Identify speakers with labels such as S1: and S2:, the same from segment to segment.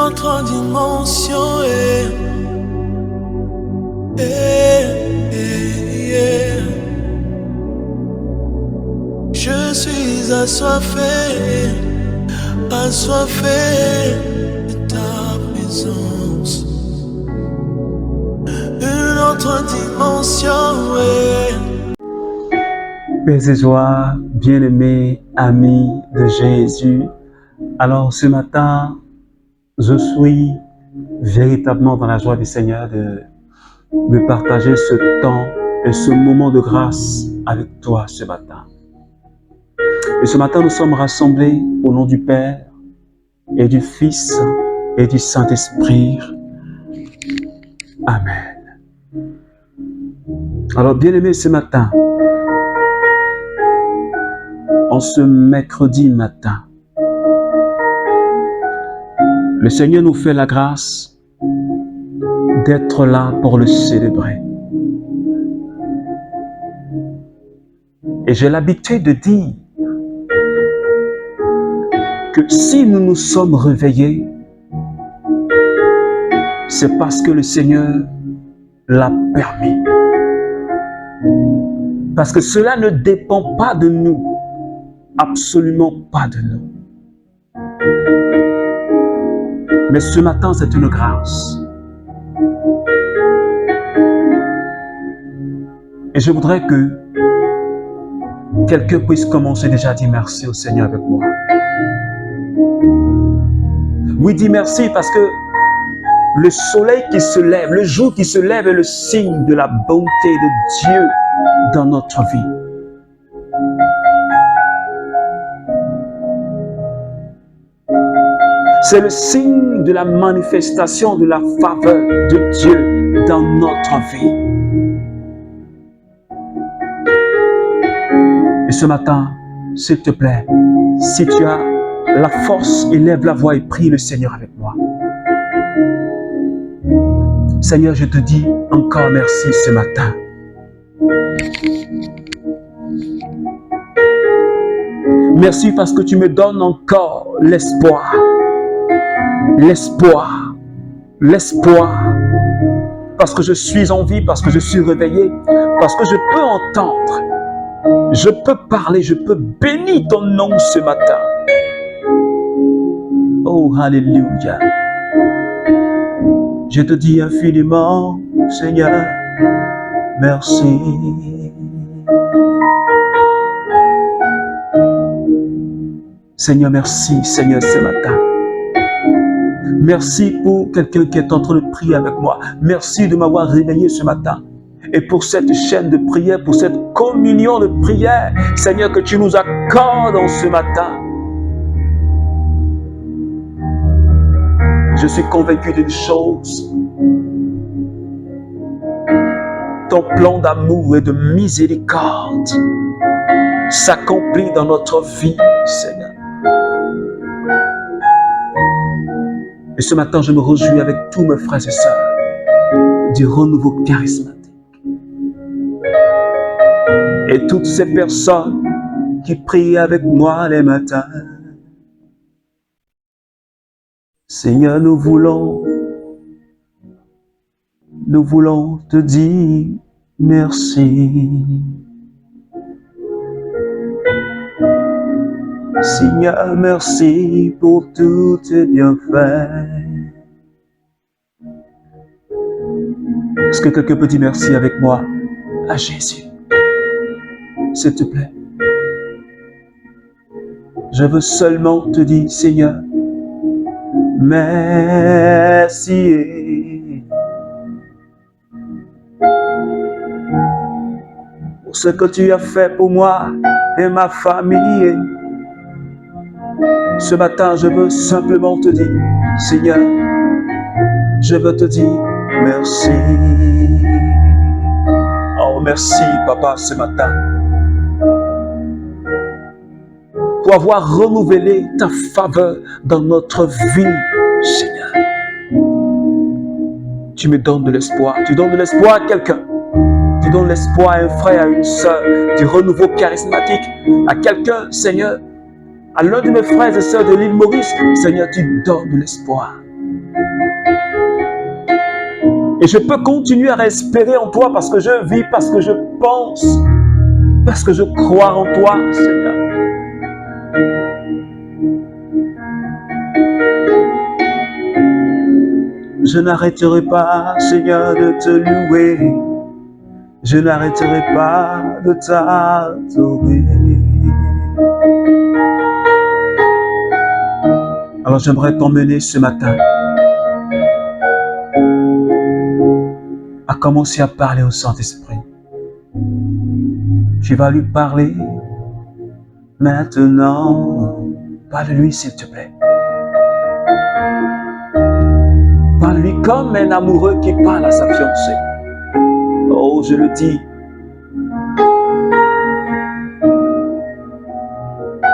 S1: autre dimension. Je suis assoiffé de ta présence. Une autre dimension.
S2: Paix et joie, bien-aimés, amis de Jésus. Alors ce matin, je suis véritablement dans la joie du Seigneur de partager ce temps et ce moment de grâce avec toi ce matin. Et ce matin, nous sommes rassemblés au nom du Père et du Fils et du Saint-Esprit. Amen. Alors bien-aimés, ce matin, en ce mercredi matin, le Seigneur nous fait la grâce d'être là pour le célébrer. Et j'ai l'habitude de dire que si nous nous sommes réveillés, c'est parce que le Seigneur l'a permis. Parce que cela ne dépend pas de nous, absolument pas de nous. Mais ce matin, c'est une grâce. Et je voudrais que quelqu'un puisse commencer déjà à dire merci au Seigneur avec moi. Oui, dis merci parce que le soleil qui se lève, le jour qui se lève est le signe de la bonté de Dieu dans notre vie. C'est le signe de la manifestation de la faveur de Dieu dans notre vie. Et ce matin, s'il te plaît, si tu as la force, élève la voix et prie le Seigneur avec moi. Seigneur, je te dis encore merci ce matin. Merci parce que tu me donnes encore l'espoir. L'espoir. L'espoir. Parce que je suis en vie, parce que je suis réveillé, parce que je peux entendre. Je peux parler, je peux bénir ton nom ce matin. Oh, alléluia. Je te dis infiniment, Seigneur, merci. Seigneur, merci, Seigneur, ce matin. Merci pour quelqu'un qui est en train de prier avec moi. Merci de m'avoir réveillé ce matin. Et pour cette chaîne de prière, pour cette communion de prière, Seigneur, que tu nous accordes en ce matin. Je suis convaincu d'une chose. Ton plan d'amour et de miséricorde s'accomplit dans notre vie, Seigneur. Et ce matin, je me réjouis avec tous mes frères et sœurs du renouveau charismatique. Et toutes ces personnes qui prient avec moi les matins. Seigneur, nous voulons te dire merci. Seigneur, merci pour tous tes bienfaits. Est-ce que quelqu'un peut dire merci avec moi à Jésus? S'il te plaît. Je veux seulement te dire, Seigneur, merci pour ce que tu as fait pour moi et ma famille. Ce matin, je veux simplement te dire, Seigneur, je veux te dire merci. Oh, merci, Papa, ce matin, pour avoir renouvelé ta faveur dans notre vie, Seigneur. Tu me donnes de l'espoir. Tu donnes de l'espoir à quelqu'un. Tu donnes l'espoir à un frère, à une sœur, du renouveau charismatique, à quelqu'un, Seigneur, à l'un de mes frères et sœurs de l'île Maurice. Seigneur, tu donnes de l'espoir. Et je peux continuer à espérer en toi parce que je vis, parce que je pense, parce que je crois en toi, Seigneur. Je n'arrêterai pas, Seigneur, de te louer. Je n'arrêterai pas de t'adorer. Alors j'aimerais t'emmener ce matin à commencer à parler au Saint-Esprit. Tu vas lui parler maintenant. Parle-lui s'il te plaît. Parle-lui comme un amoureux qui parle à sa fiancée. Oh, je le dis.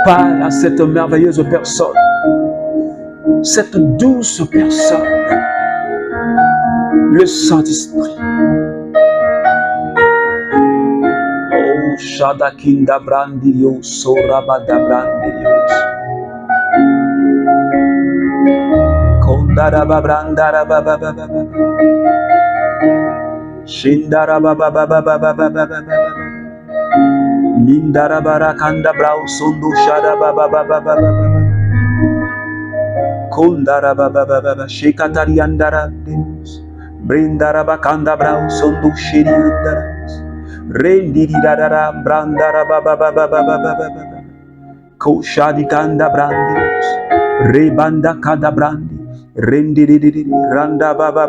S2: Parle à cette merveilleuse personne. Cette douce personne. Le Saint-Esprit. Oh, Shadakinda Brandirio, Sorabada Brandirio. Kondaraba Brandaraba Baba. Shindaraba Baba. Nindarabara Kanda Brau Sundu Sharaba Baba. Kondaraba Baba. Shikatariandara. Brindaraba Kanda Brau Sundu Shiriandara. Rendiri Dara Brandara Baba. Koshadi Kanda Brandi. Rebanda Kanda Brandi. Rendiri Randa Baba.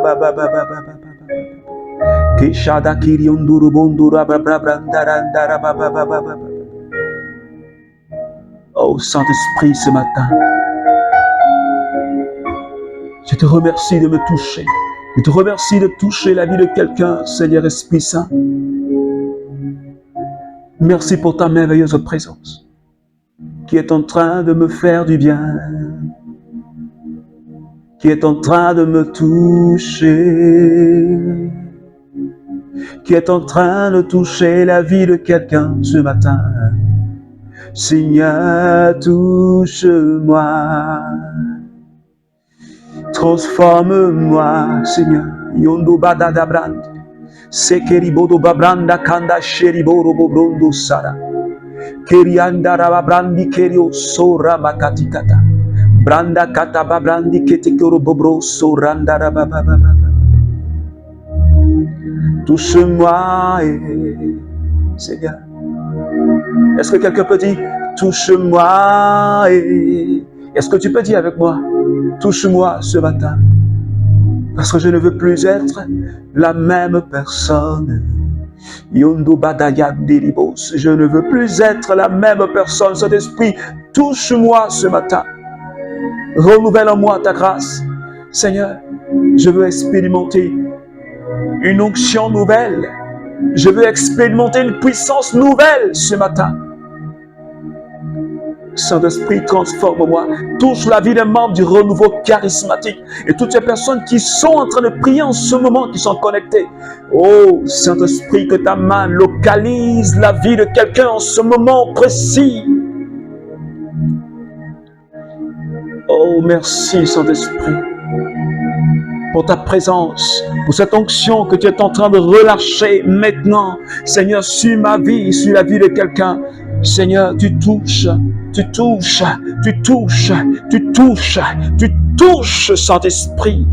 S2: Keshada Kiriunduru Bondura Brandara Baba. Oh Saint-Esprit, ce matin, je te remercie de me toucher. Je te remercie de toucher la vie de quelqu'un, Seigneur Esprit Saint. Merci pour ta merveilleuse présence qui est en train de me faire du bien, qui est en train de me toucher, qui est en train de toucher la vie de quelqu'un ce matin. Seigneur, touche-moi, transforme-moi, Seigneur. Yondo badada brand, sekeribodo babranda kanda sheriboro bobrondo sara, keriandara babrandi kerio sora makatikata, branda kata babrandi ketekoro bobro sorandara baba. Touche-moi, Seigneur. Est-ce que quelqu'un peut dire, touche-moi? Est-ce que tu peux dire avec moi, touche-moi ce matin? Parce que je ne veux plus être la même personne. Yondo Badaya Deribos. Je ne veux plus être la même personne. Cet esprit, touche-moi ce matin. Renouvelle en moi ta grâce. Seigneur, je veux expérimenter une onction nouvelle. Je veux expérimenter une puissance nouvelle ce matin. Saint-Esprit, transforme-moi. Touche la vie des membres du renouveau charismatique et toutes ces personnes qui sont en train de prier en ce moment, qui sont connectées. Oh, Saint-Esprit, que ta main localise la vie de quelqu'un en ce moment précis. Oh, merci, Saint-Esprit, pour ta présence, pour cette onction que tu es en train de relâcher maintenant, Seigneur, sur ma vie, sur la vie de quelqu'un. Seigneur, tu touches, Saint-Esprit.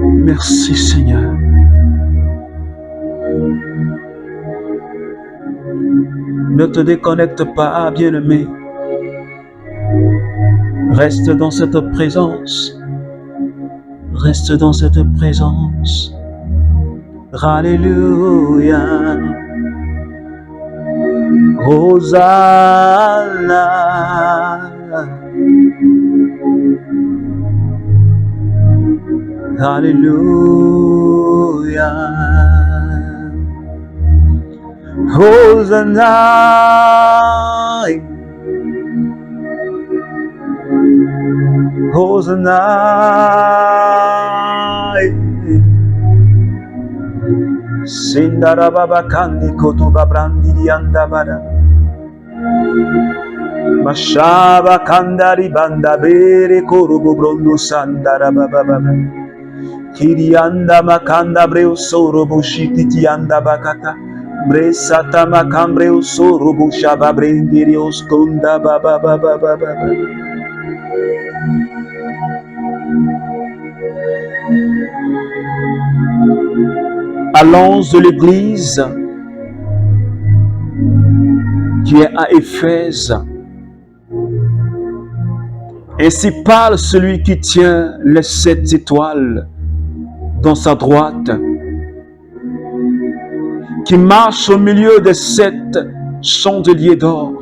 S2: Merci, Seigneur. Ne te déconnecte pas, bien-aimé. Reste dans cette présence. Reste dans cette présence. Alléluia. Hosanna. Alléluia. Hosanna. Hosanna. Sindara baba kandi koto babrandi diandabara. Mashaba kandari banda bere korobo brondo sandara baba baba. Kirianda makanda breo soro boshiti tianda bakata. Bresata makambreo soro boshaba brengirios konda baba baba baba. À l'ange de l'église qui est à Éphèse, ainsi parle celui qui tient les 7 étoiles dans sa droite, qui marche au milieu des 7 chandeliers d'or.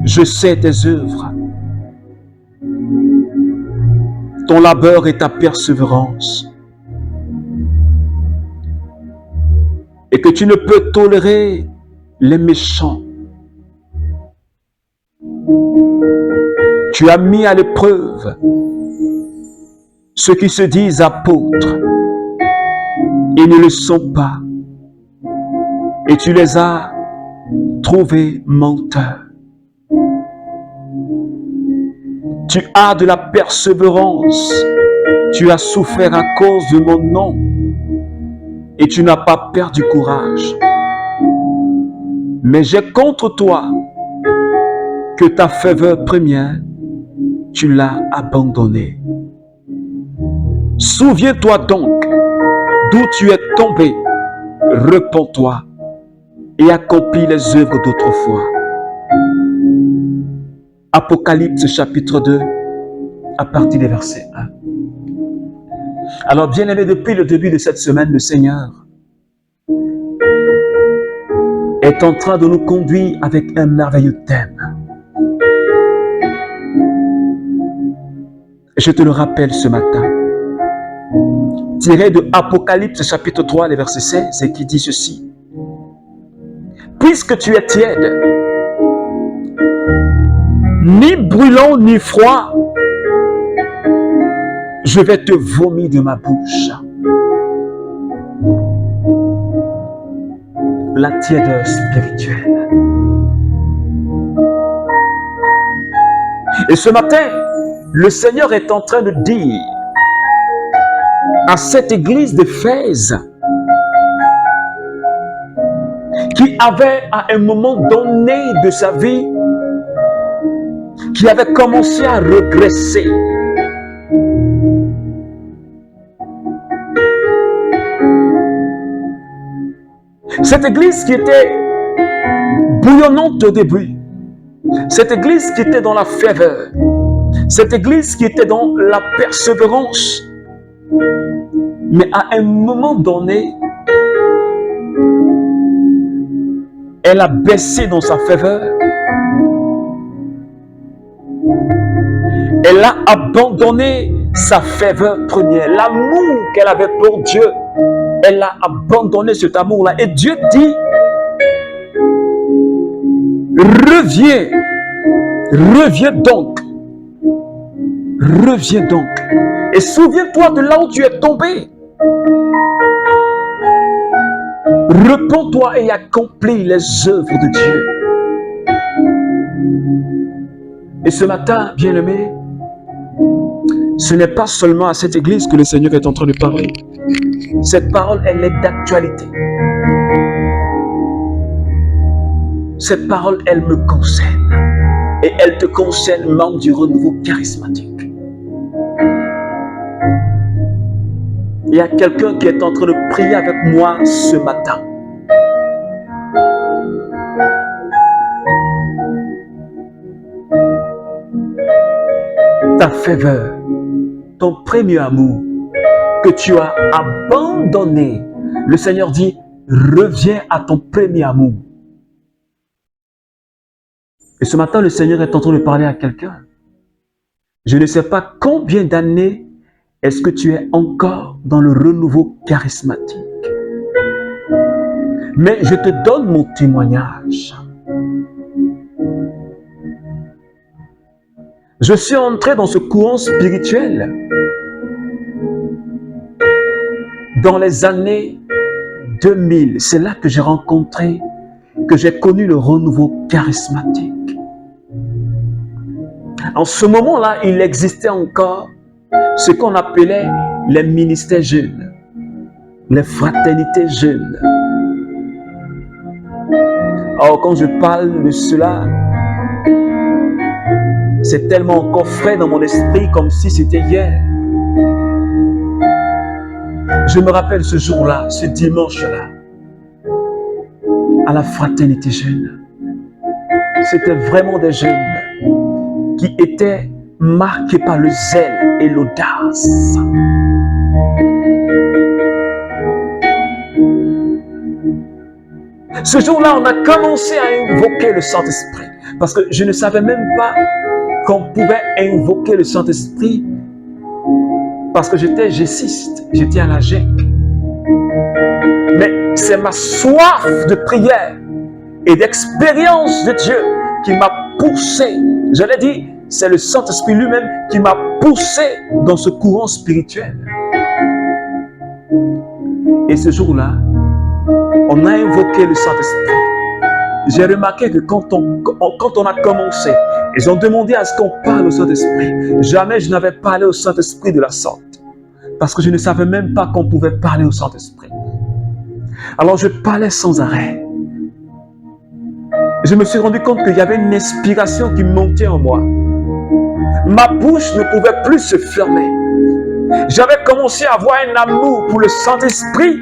S2: Je sais tes œuvres, ton labeur et ta persévérance, et que tu ne peux tolérer les méchants. Tu as mis à l'épreuve ceux qui se disent apôtres et ne le sont pas, et tu les as trouvés menteurs. Tu as de la persévérance, tu as souffert à cause de mon nom, et tu n'as pas perdu courage. Mais j'ai contre toi que ta faveur première, tu l'as abandonnée. Souviens-toi donc d'où tu es tombé, repens-toi et accomplis les œuvres d'autrefois. Apocalypse chapitre 2, à partir des versets 1. Alors, bien-aimés, depuis le début de cette semaine, le Seigneur est en train de nous conduire avec un merveilleux thème. Je te le rappelle ce matin, tiré de Apocalypse chapitre 3, les versets 16, et qui dit ceci. Puisque tu es tiède, ni brûlant ni froid, je vais te vomir de ma bouche. La tiédeur spirituelle. Et ce matin, le Seigneur est en train de dire à cette église d'Éphèse qui avait à un moment donné de sa vie, qui avait commencé à regresser. Cette église qui était bouillonnante au début, cette église qui était dans la ferveur, cette église qui était dans la persévérance, mais à un moment donné, elle a baissé dans sa ferveur. Elle a abandonné sa ferveur première, l'amour qu'elle avait pour Dieu. Elle a abandonné cet amour-là. Et Dieu dit, reviens donc. Reviens donc. Et souviens-toi de là où tu es tombé. Repens-toi et accomplis les œuvres de Dieu. Et ce matin, bien-aimé, ce n'est pas seulement à cette église que le Seigneur est en train de parler. Cette parole, elle est d'actualité. Cette parole, elle me concerne. Et elle te concerne, membre du renouveau charismatique. Il y a quelqu'un qui est en train de prier avec moi ce matin. Ta ferveur, ton premier amour que tu as abandonné. Le Seigneur dit, reviens à ton premier amour. Et ce matin, le Seigneur est en train de parler à quelqu'un. Je ne sais pas combien d'années est-ce que tu es encore dans le renouveau charismatique. Mais je te donne mon témoignage. Je suis entré dans ce courant spirituel dans les années 2000. C'est là que j'ai rencontré, que j'ai connu le renouveau charismatique. En ce moment-là, il existait encore ce qu'on appelait les ministères jeunes, les fraternités jeunes. Or, quand je parle de cela, c'est tellement encore frais dans mon esprit comme si c'était hier. Je me rappelle ce jour-là, ce dimanche-là, à la fraternité jeune. C'était vraiment des jeunes qui étaient marqués par le zèle et l'audace. Ce jour-là, on a commencé à invoquer le Saint-Esprit. Parce que je ne savais même pas qu'on pouvait invoquer le Saint-Esprit. Parce que j'étais gessiste, j'étais à la GEC. Mais c'est ma soif de prière et d'expérience de Dieu qui m'a poussé. Je l'ai dit, c'est le Saint-Esprit lui-même qui m'a poussé dans ce courant spirituel. Et ce jour-là, on a invoqué le Saint-Esprit. J'ai remarqué que quand on a commencé, ils ont demandé à ce qu'on parle au Saint-Esprit. Jamais je n'avais parlé au Saint-Esprit de la sorte. Parce que je ne savais même pas qu'on pouvait parler au Saint-Esprit. Alors je parlais sans arrêt. Je me suis rendu compte qu'il y avait une inspiration qui montait en moi. Ma bouche ne pouvait plus se fermer. J'avais commencé à avoir un amour pour le Saint-Esprit.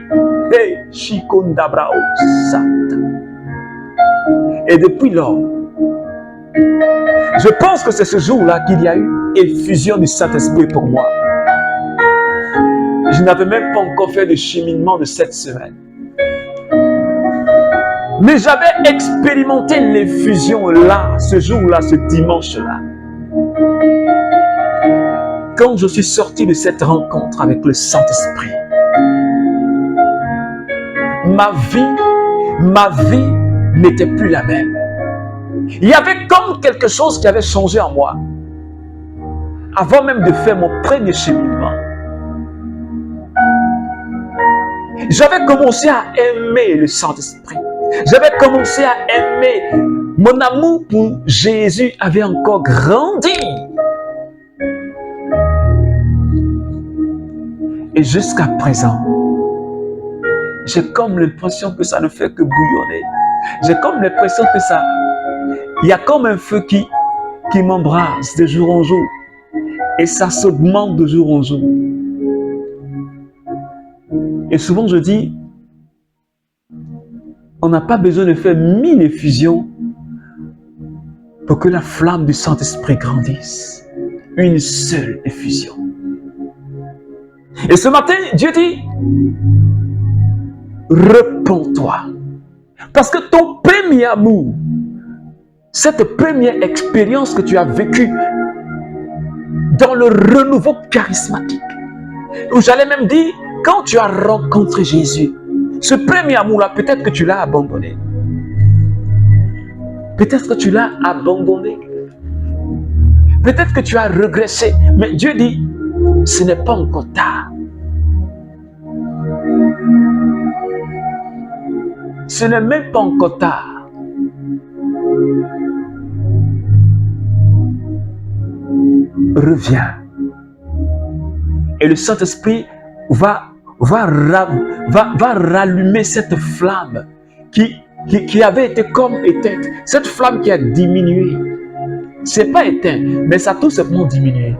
S2: Et depuis lors, je pense que c'est ce jour-là qu'il y a eu effusion du Saint-Esprit pour moi. Je n'avais même pas encore fait de cheminement de cette semaine. Mais j'avais expérimenté l'effusion là, ce jour-là, ce dimanche-là. Quand je suis sorti de cette rencontre avec le Saint-Esprit, ma vie n'était plus la même. Il y avait comme quelque chose qui avait changé en moi. Avant même de faire mon premier cheminement, j'avais commencé à aimer le Saint-Esprit. J'avais commencé à aimer. Mon amour pour Jésus avait encore grandi. Et jusqu'à présent, j'ai comme l'impression que ça ne fait que bouillonner. J'ai comme l'impression que ça... Il y a comme un feu qui m'embrase de jour en jour. Et ça s'augmente de jour en jour. Et souvent je dis, on n'a pas besoin de faire 1000 effusions pour que la flamme du Saint-Esprit grandisse. Une seule effusion. Et ce matin, Dieu dit, repens-toi. Parce que ton premier amour, cette première expérience que tu as vécue dans le renouveau charismatique, ou j'allais même dire, quand tu as rencontré Jésus, ce premier amour-là, peut-être que tu l'as abandonné. Peut-être que tu l'as abandonné. Peut-être que tu as régressé. Mais Dieu dit, ce n'est pas encore tard. Ce n'est même pas encore tard. Reviens. Et le Saint-Esprit va rallumer cette flamme qui avait été comme éteinte. Cette flamme qui a diminué. Ce n'est pas éteint, mais ça a tout simplement diminué.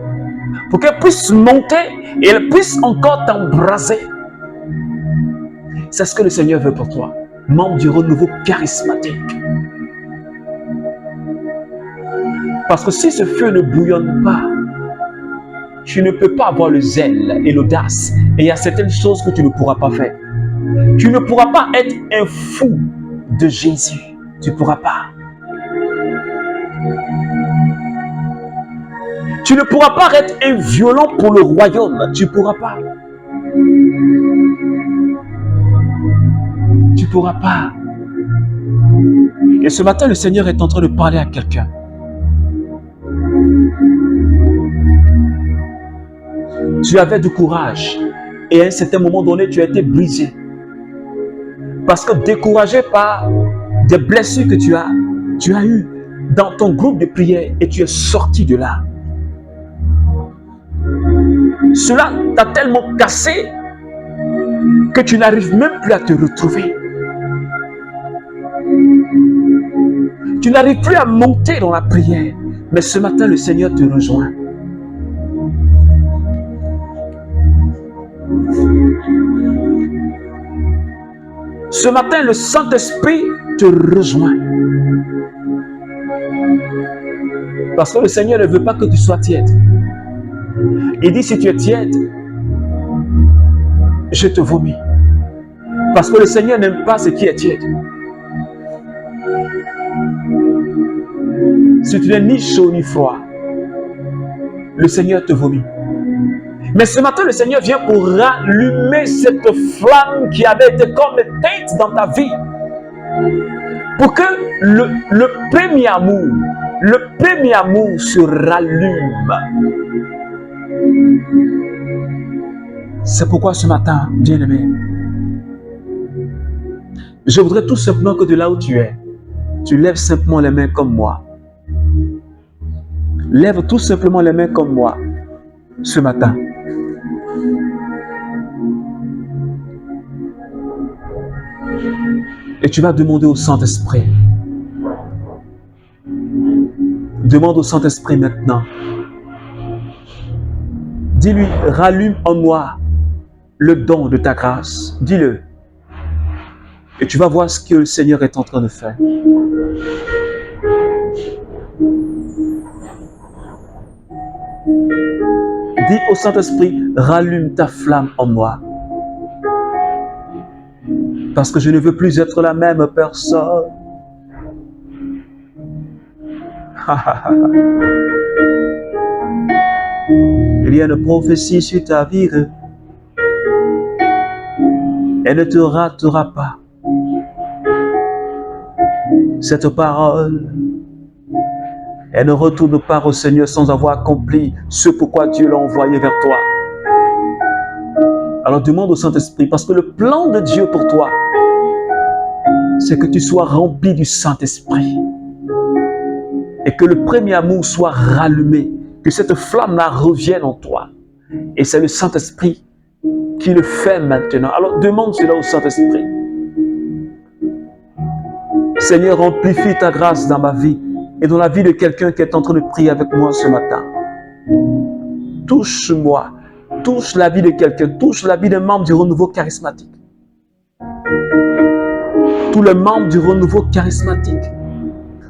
S2: Pour qu'elle puisse monter et elle puisse encore t'embraser. C'est ce que le Seigneur veut pour toi. Membre du renouveau charismatique. Parce que si ce feu ne bouillonne pas, tu ne peux pas avoir le zèle et l'audace. Et il y a certaines choses que tu ne pourras pas faire. Tu ne pourras pas être un fou de Jésus. Tu ne pourras pas. Tu ne pourras pas être un violent pour le royaume. Tu ne pourras pas. Tu ne pourras pas. Et ce matin, le Seigneur est en train de parler à quelqu'un. Tu avais du courage et à un certain moment donné, tu as été brisé. Parce que découragé par des blessures que tu as eues dans ton groupe de prière et tu es sorti de là. Cela t'a tellement cassé que tu n'arrives même plus à te retrouver. Tu n'arrives plus à monter dans la prière. Mais ce matin, le Seigneur te rejoint. Ce matin, le Saint-Esprit te rejoint. Parce que le Seigneur ne veut pas que tu sois tiède. Il dit, si tu es tiède, je te vomis. Parce que le Seigneur n'aime pas ce qui est tiède. Si tu n'es ni chaud ni froid, le Seigneur te vomit. Mais ce matin, le Seigneur vient pour rallumer cette flamme qui avait été comme éteinte dans ta vie. Pour que le premier amour se rallume. C'est pourquoi ce matin, bien-aimé, je voudrais tout simplement que de là où tu es, tu lèves simplement les mains comme moi. Lève tout simplement les mains comme moi ce matin. Et tu vas demander au Saint-Esprit. Demande au Saint-Esprit maintenant. Dis-lui, rallume en moi le don de ta grâce. Dis-le. Et tu vas voir ce que le Seigneur est en train de faire. Dis au Saint-Esprit, rallume ta flamme en moi. Parce que je ne veux plus être la même personne. Il y a une prophétie sur ta vie. Elle ne te ratera pas. Cette parole, elle ne retourne pas au Seigneur sans avoir accompli ce pourquoi Dieu l'a envoyé vers toi. Alors demande au Saint-Esprit, parce que le plan de Dieu pour toi, c'est que tu sois rempli du Saint-Esprit. Et que le premier amour soit rallumé, que cette flamme-là revienne en toi. Et c'est le Saint-Esprit qui le fait maintenant. Alors demande cela au Saint-Esprit. Seigneur, amplifie ta grâce dans ma vie et dans la vie de quelqu'un qui est en train de prier avec moi ce matin. Touche-moi, touche la vie de quelqu'un, touche la vie des membres du renouveau charismatique. Tous les membres du renouveau charismatique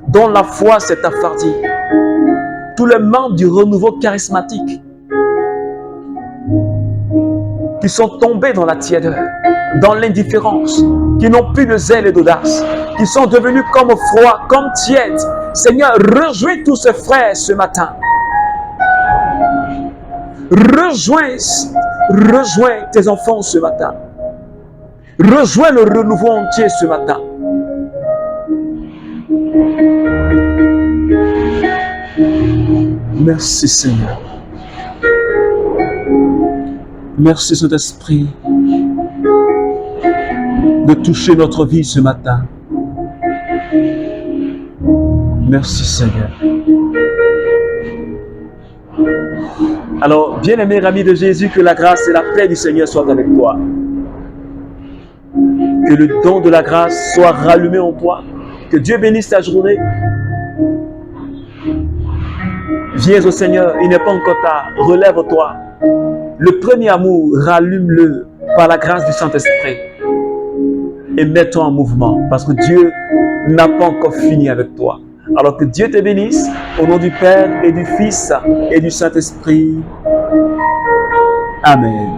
S2: dont la foi s'est affardie. Tous les membres du renouveau charismatique qui sont tombés dans la tièdeur, dans l'indifférence, qui n'ont plus de zèle et d'audace, qui sont devenus comme froids, comme tièdes. Seigneur, rejoins tous ces frères ce matin. Rejoins tes enfants ce matin. Rejoins le renouveau entier ce matin. Merci Seigneur. Merci Saint-Esprit de toucher notre vie ce matin. Merci Seigneur. Alors, bien-aimé ami de Jésus, que la grâce et la paix du Seigneur soient avec toi. Que le don de la grâce soit rallumé en toi. Que Dieu bénisse ta journée. Viens au Seigneur, il n'est pas encore tard. Relève-toi. Le premier amour, rallume-le par la grâce du Saint-Esprit. Et mets-toi en mouvement. Parce que Dieu n'a pas encore fini avec toi. Alors que Dieu te bénisse. Au nom du Père et du Fils et du Saint-Esprit. Amen.